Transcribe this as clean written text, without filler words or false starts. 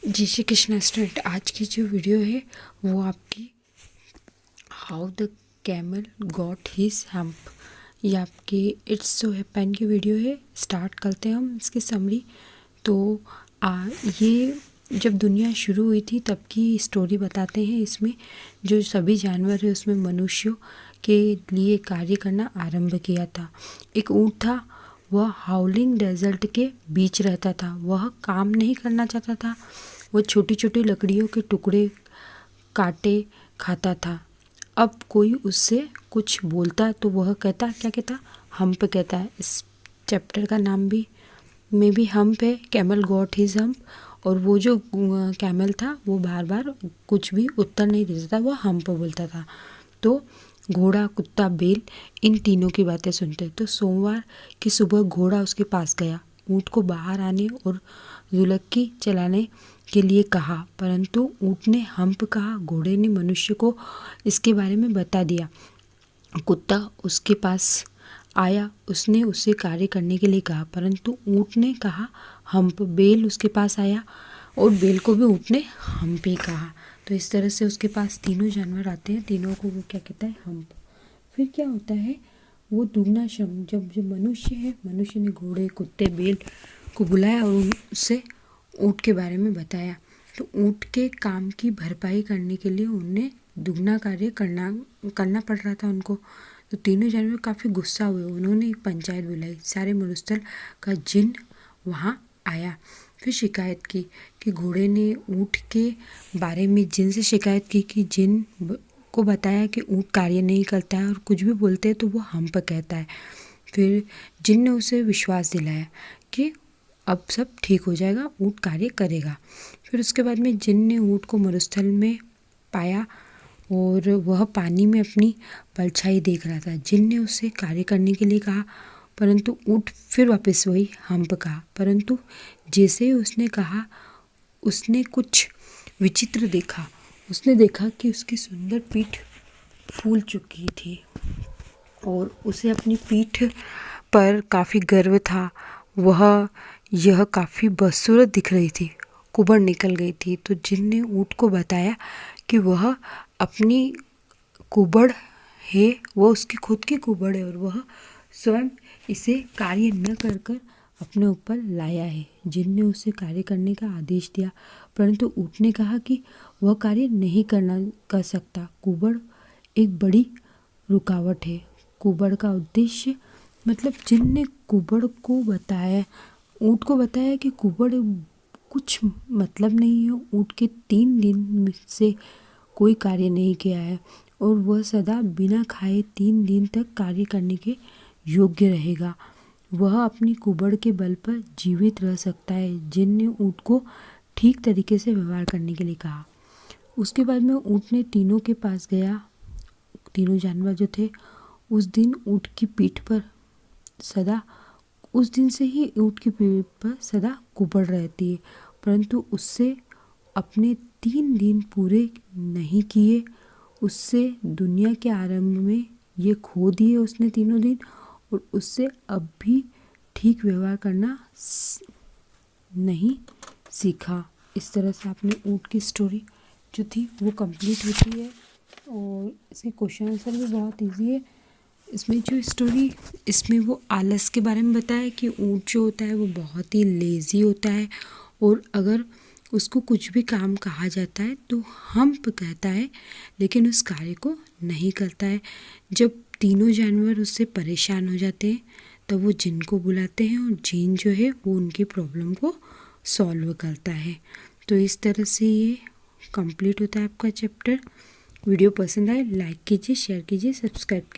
जय श्री कृष्णा स्टूडेंट। आज की जो वीडियो है वो आपकी how the camel got his hump, ये आपकी इट्स सो हैपन की वीडियो है। स्टार्ट करते हैं हम इसकी समरी। तो ये जब दुनिया शुरू हुई थी तब की स्टोरी बताते हैं। इसमें जो सभी जानवर है उसमें मनुष्यों के लिए कार्य करना आरंभ किया था। एक ऊँट था, वह हाउलिंग डेजर्ट के बीच रहता था। वह काम नहीं करना चाहता था। वह छोटी छोटी लकड़ियों के टुकड़े काटे खाता था। अब कोई उससे कुछ बोलता तो वह कहता, क्या कहता? हम्प कहता है। इस चैप्टर का नाम भी में भी हम्प है, कैमल गॉट हिज हम्प। और वो जो कैमल था वो बार बार कुछ भी उत्तर नहीं देता था, वह हम्प बोलता था। तो घोड़ा, कुत्ता, बैल इन तीनों की बातें सुनते। तो सोमवार की सुबह घोड़ा उसके पास गया, ऊँट को बाहर आने और जुलक्की चलाने के लिए कहा, परंतु ऊँट ने हम्प कहा। घोड़े ने मनुष्य को इसके बारे में बता दिया। कुत्ता उसके पास आया, उसने उससे कार्य करने के लिए कहा, परंतु ऊँट ने कहा हम्प। बैल उसके पास आया और बैल को भी ऊँट ने हम्प ही कहा। तो इस तरह से उसके पास तीनों जानवर आते हैं, तीनों को वो क्या कहता है? हम्प। फिर क्या होता है? वो दुगना श्रम, जब जो मनुष्य है, मनुष्य ने घोड़े, कुत्ते, बैल को बुलाया और उससे ऊँट के बारे में बताया। तो ऊँट के काम की भरपाई करने के लिए उन्हें दुगना कार्य करना पड़ रहा था उनको। तो तीनों जानवर काफ़ी गुस्सा हुए। उन्होंने एक पंचायत बुलाई। सारे मरुस्थल का जिन वहाँ आया। फिर शिकायत की कि घोड़े ने ऊँट के बारे में जिन से शिकायत की कि जिन को बताया कि ऊँट कार्य नहीं करता है और कुछ भी बोलते हैं तो वो हम्प कहता है। फिर जिन ने उसे विश्वास दिलाया कि अब सब ठीक हो जाएगा, ऊँट कार्य करेगा। फिर उसके बाद में जिन ने ऊँट को मरुस्थल में पाया और वह पानी में अपनी परछाई देख रहा था। जिन ने उससे कार्य करने के लिए कहा, परंतु ऊँट फिर वापस वही हम्प कहा। परंतु जैसे ही उसने कहा, उसने कुछ विचित्र देखा। उसने देखा कि उसकी सुंदर पीठ फूल चुकी थी और उसे अपनी पीठ पर काफ़ी गर्व था। वह यह काफ़ी बदसूरत दिख रही थी, कुबड़ निकल गई थी। तो जिन ने ऊँट को बताया कि वह अपनी कुबड़ है, वह उसकी खुद की कुबड़ है और वह स्वयं इसे कार्य न कर कर अपने ऊपर लाया है। जिन ने उसे कार्य करने का आदेश दिया, परंतु ऊँट ने कहा कि वह कार्य नहीं कर सकता। कुबड़ एक बड़ी रुकावट है। कुबड़ का उद्देश्य, मतलब जिन ने कुबड़ को बताया, ऊँट को बताया कि कुबड़ कुछ मतलब नहीं है। ऊँट के 3 दिन से कोई कार्य नहीं किया है और वह सदा बिना खाए 3 दिन तक कार्य करने के योग्य रहेगा। वह अपनी कुबड़ के बल पर जीवित रह सकता है। जिन ने ऊँट को ठीक तरीके से व्यवहार करने के लिए कहा। उसके बाद में ऊँट ने तीनों के पास गया। तीनों जानवर जो थे, उस दिन ऊँट की पीठ पर सदा, उस दिन से ही ऊँट की पीठ पर सदा कुबड़ रहती है, परंतु उससे अपने 3 दिन पूरे नहीं किए। उससे दुनिया के आरंभ में ये खो दिए उसने तीनों दिन, और उससे अब भी ठीक व्यवहार करना नहीं सीखा। इस तरह से आपने ऊँट की स्टोरी जो थी वो कंप्लीट होती है और इसके क्वेश्चन आंसर भी बहुत इजी है। इसमें जो स्टोरी, इसमें वो आलस के बारे में बताया कि ऊँट जो होता है वो बहुत ही लेज़ी होता है और अगर उसको कुछ भी काम कहा जाता है तो हम्प कहता है, लेकिन उस कार्य को नहीं करता है। जब तीनों जानवर उससे परेशान हो जाते हैं तब वो जिन को बुलाते हैं और जिन जो है वो उनकी प्रॉब्लम को सॉल्व करता है। तो इस तरह से ये कंप्लीट होता है आपका चैप्टर। वीडियो पसंद आए लाइक कीजिए, शेयर कीजिए, सब्सक्राइब कीजिए।